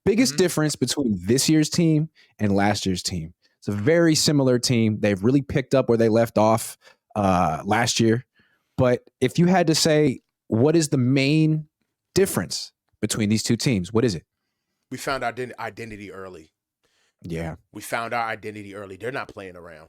Biggest difference between this year's team and last year's team. It's a very similar team. They've really picked up where they left off last year. But if you had to say, what is the main difference between these two teams? What is it? We found our identity early. Yeah. We found our identity early. They're not playing around.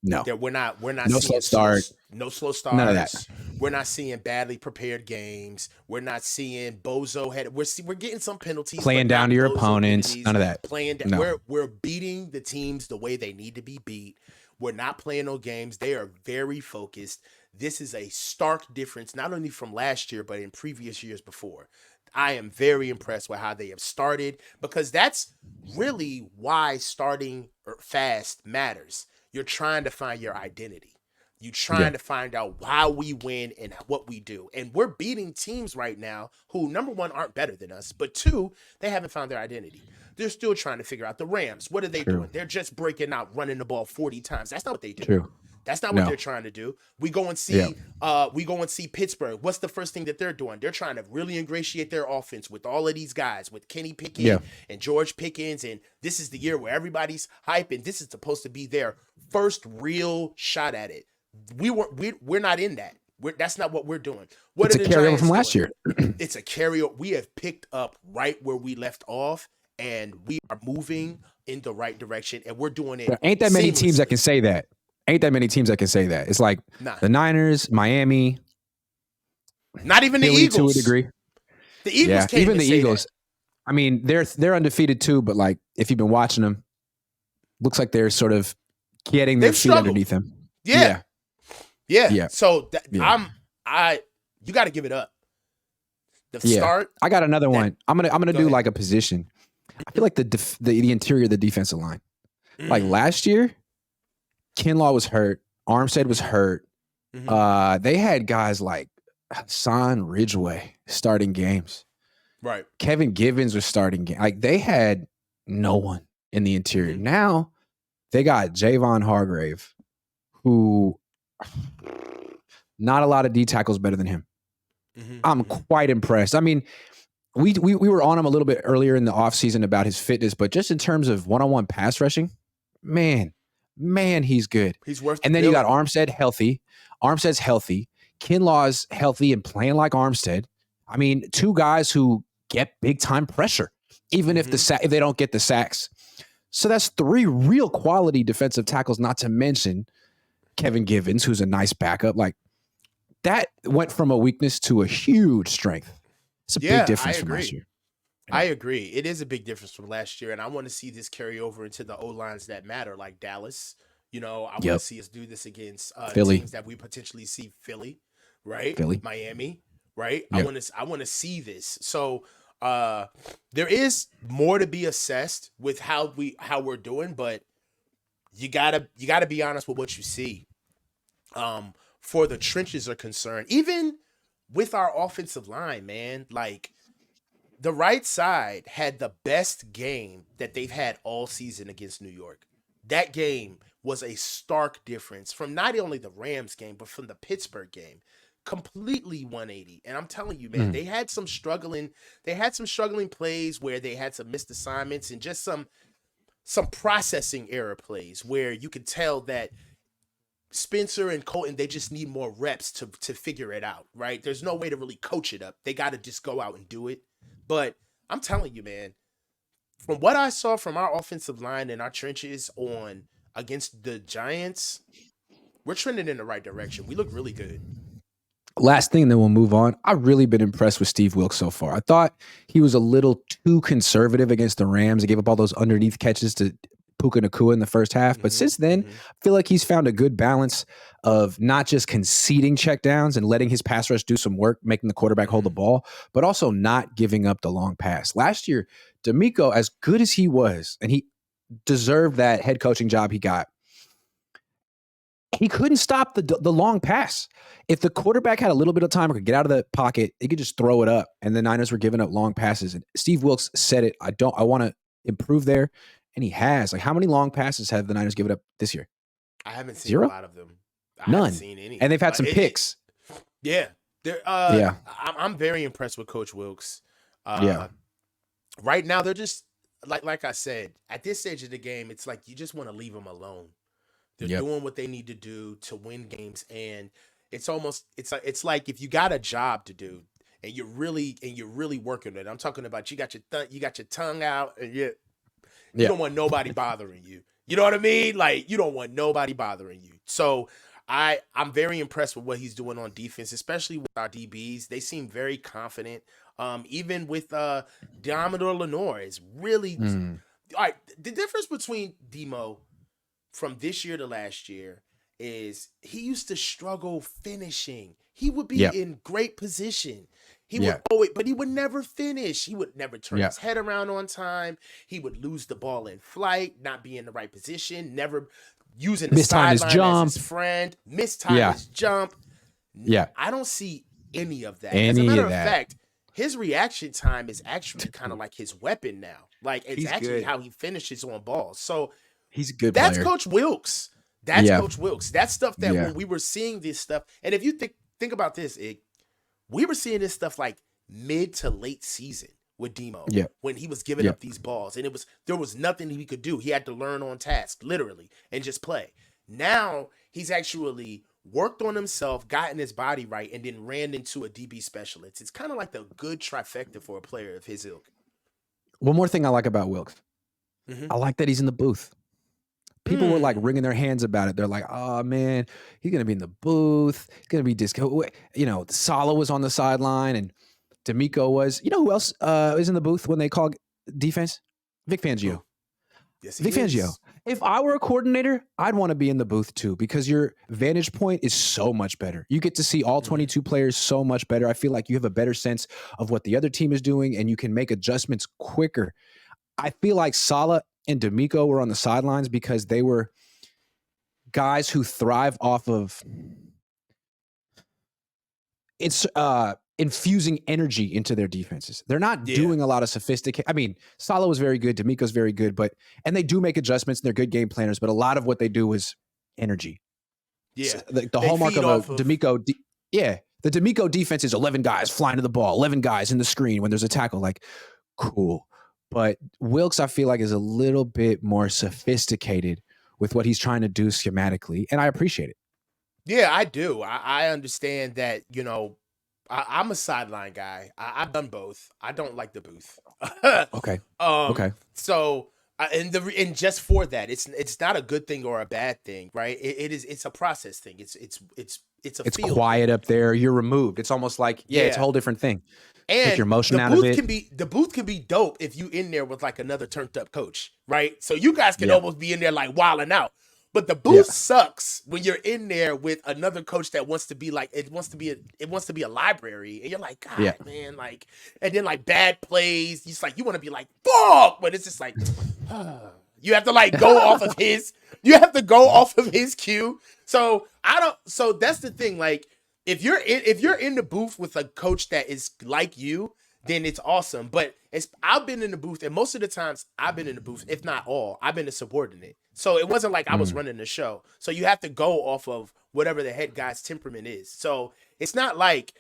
No. We're not No seeing slow start. No slow starts. None of that. We're not seeing badly prepared games. We're not seeing bozo head. We're getting some penalties. Playing down to your opponents. None of that. Playing down. No. We're beating the teams the way they need to be beat. We're not playing no games. They are very focused. This is a stark difference, not only from last year, but in previous years before. I am very impressed with how they have started, because that's really why starting fast matters. You're trying to find your identity. You're trying to find out how we win and what we do. And we're beating teams right now who, number one, aren't better than us, but two, they haven't found their identity. They're still trying to figure out the Rams. What are they doing? They're just breaking out, running the ball 40 times. That's not what they do. True. That's not what they're trying to do. We go and see Pittsburgh. What's the first thing that they're doing? They're trying to really ingratiate their offense with all of these guys, with Kenny Pickett and George Pickens, and this is the year where everybody's hyping. This is supposed to be their first real shot at it. We're not in that. That's not what we're doing. It's a carryover from last year. It's a carryover. We have picked up right where we left off, and we are moving in the right direction, and we're doing it. There ain't that many teams that can say that. It's like the Niners, Miami. Not even Philly, the Eagles. to a degree. The Eagles can't even the say Eagles. That. I mean, they're undefeated too, but like if you've been watching them, looks like they're sort of getting their feet underneath them. Yeah. So Yeah. you got to give it up. The start. I got another one. I'm gonna do like a position. I feel like the interior of the defensive line. Like last year, Kinlaw was hurt. Armstead was hurt. They had guys like Hassan Ridgeway starting games. Right. Kevin Givens was starting games. Like they had no one in the interior. Now they got Javon Hargrave, who not a lot of D tackles better than him. I'm quite impressed. I mean, we were on him a little bit earlier in the offseason about his fitness, but just in terms of one-on-one pass rushing, man, he's good. He's worth. And then you got Armstead healthy. Armstead's healthy. Kinlaw's healthy and playing like Armstead. I mean, two guys who get big time pressure, even if if they don't get the sacks. So that's three real quality defensive tackles, not to mention Kevin Givens, who's a nice backup. Like that went from a weakness to a huge strength. It's a big difference from last year. I agree. It is a big difference from last year, and I want to see this carry over into the O-lines that matter, like Dallas. You know, I want to see us do this against Philly. teams that we potentially see. Philly, right? Philly. Miami, right? Yep. I want to see this. So there is more to be assessed with how we're doing, but you gotta be honest with what you see. For the trenches are concerned, even with our offensive line, man, like the right side had the best game that they've had all season against New York. That game was a stark difference from not only the Rams game, but from the Pittsburgh game. Completely 180. And I'm telling you, man, they had some struggling plays where they had some missed assignments and just some processing error plays where you could tell that Spencer and Colton, they just need more reps to figure it out, right? There's no way to really coach it up. They got to just go out and do it. But I'm telling you, man, from what I saw from our offensive line and our trenches against the Giants, we're trending in the right direction. We look really good. Last thing, then we'll move on. I've really been impressed with Steve Wilkes so far. I thought he was a little too conservative against the Rams. He gave up all those underneath catches to Puka Nacua in the first half. But since then, I feel like he's found a good balance of not just conceding checkdowns and letting his pass rush do some work, making the quarterback hold the ball, but also not giving up the long pass. Last year, D'Amico, as good as he was, and he deserved that head coaching job he got, he couldn't stop the long pass. If the quarterback had a little bit of time or could get out of the pocket, he could just throw it up. And the Niners were giving up long passes. And Steve Wilkes said it. I want to improve there. And he has. Like, how many long passes have the Niners given up this year? I haven't seen Zero? a lot of them. I None. haven't seen any. And they've had some picks. Yeah. I'm very impressed with Coach Wilkes. right now they're just like I said, at this stage of the game, it's like you just want to leave them alone. They're Yep. doing what they need to do to win games, and it's like if you got a job to do and you're really working it. I'm talking about you got your tongue out and you don't want nobody bothering you. You know what I mean? Like you don't want nobody bothering you. So I'm very impressed with what he's doing on defense, especially with our DBs. They seem very confident. Even with Diamador Lenore is really all right. The difference between Demo from this year to last year is he used to struggle finishing. He would be in great position. He would always, but he would never finish. He would never turn his head around on time. He would lose the ball in flight, not be in the right position, never using the sideline as his friend, mistime his jump. Yeah. I don't see any of that. As a matter of fact, his reaction time is actually kind of like his weapon now. Like it's actually how he finishes on balls. So he's a good That's player. Coach Wilkes. That's Coach Wilkes. That's stuff that when we were seeing this stuff, and if you think about this, we were seeing this stuff like mid to late season with Demo when he was giving up these balls, and there was nothing he could do. He had to learn on task, literally, and just play. Now he's actually worked on himself, gotten his body right, and then ran into a DB specialist. It's kind of like the good trifecta for a player of his ilk. One more thing I like about Wilkes. I like that he's in the booth. People were like wringing their hands about it. They're like, oh man, he's going to be in the booth. He's going to be disco. You know, Salah was on the sideline and D'Amico was. You know who else was in the booth when they called defense? Vic Fangio. Yes, Vic Fangio. If I were a coordinator, I'd want to be in the booth too because your vantage point is so much better. You get to see all 22 players so much better. I feel like you have a better sense of what the other team is doing and you can make adjustments quicker. I feel like Salah and D'Amico were on the sidelines because they were guys who thrive off of infusing energy into their defenses. They're not doing a lot of sophisticated. I mean, Salah was very good. D'Amico's very good, and they do make adjustments and they're good game planners, but a lot of what they do is energy. Yeah. So the hallmark of a D'Amico. The D'Amico defense is 11 guys flying to the ball, 11 guys in the screen when there's a tackle. Like, cool. But Wilkes, I feel like, is a little bit more sophisticated with what he's trying to do schematically, and I appreciate it. Yeah, I do. I understand that, you know, I'm a sideline guy. I've done both. I don't like the booth. Okay. Okay. So, and just for that, it's not a good thing or a bad thing, right? It's a process thing. It's field. Quiet up there. You're removed. It's almost like it's a whole different thing. And take your motion out of it. The booth can be dope if you in there with like another turned up coach, right? So you guys can almost be in there like wilding out. But the booth sucks when you're in there with another coach that wants to be like it wants to be a library, and you're like, God, man, like, and then like bad plays. You want to be like, fuck, but it's just like, you have to like go off of his. You have to go off of his cue. So So that's the thing. Like, if you're in the booth with a coach that is like you, then it's awesome. But I've been in the booth, and most of the times I've been in the booth, if not all, I've been a subordinate. So it wasn't like I was running the show. So you have to go off of whatever the head guy's temperament is. So it's not like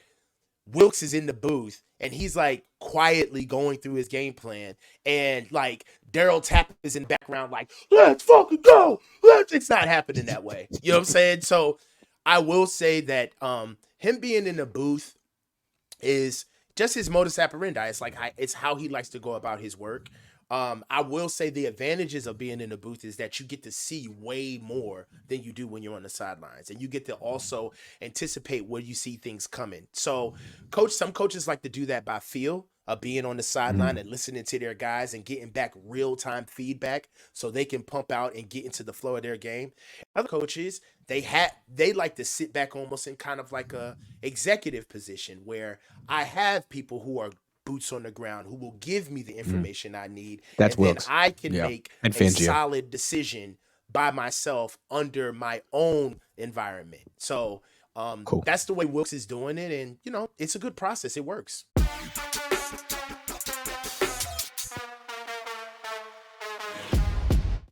Wilkes is in the booth and he's like quietly going through his game plan, and like Daryl Tapp is in the background like, let's fucking go. It's not happening that way. You know what I'm saying? So I will say that him being in the booth is just his modus operandi. It's like it's how he likes to go about his work. I will say the advantages of being in the booth is that you get to see way more than you do when you're on the sidelines, and you get to also anticipate where you see things coming. So, some coaches like to do that by feel of being on the sideline and listening to their guys and getting back real-time feedback so they can pump out and get into the flow of their game. Other coaches, they like to sit back almost in kind of like a executive position where I have people who are boots on the ground who will give me the information I need. That's and Wilkes. Then I can make a Fangio. solid decision by myself under my own environment. So cool. That's the way Wilkes is doing it. And, you know, it's a good process. It works.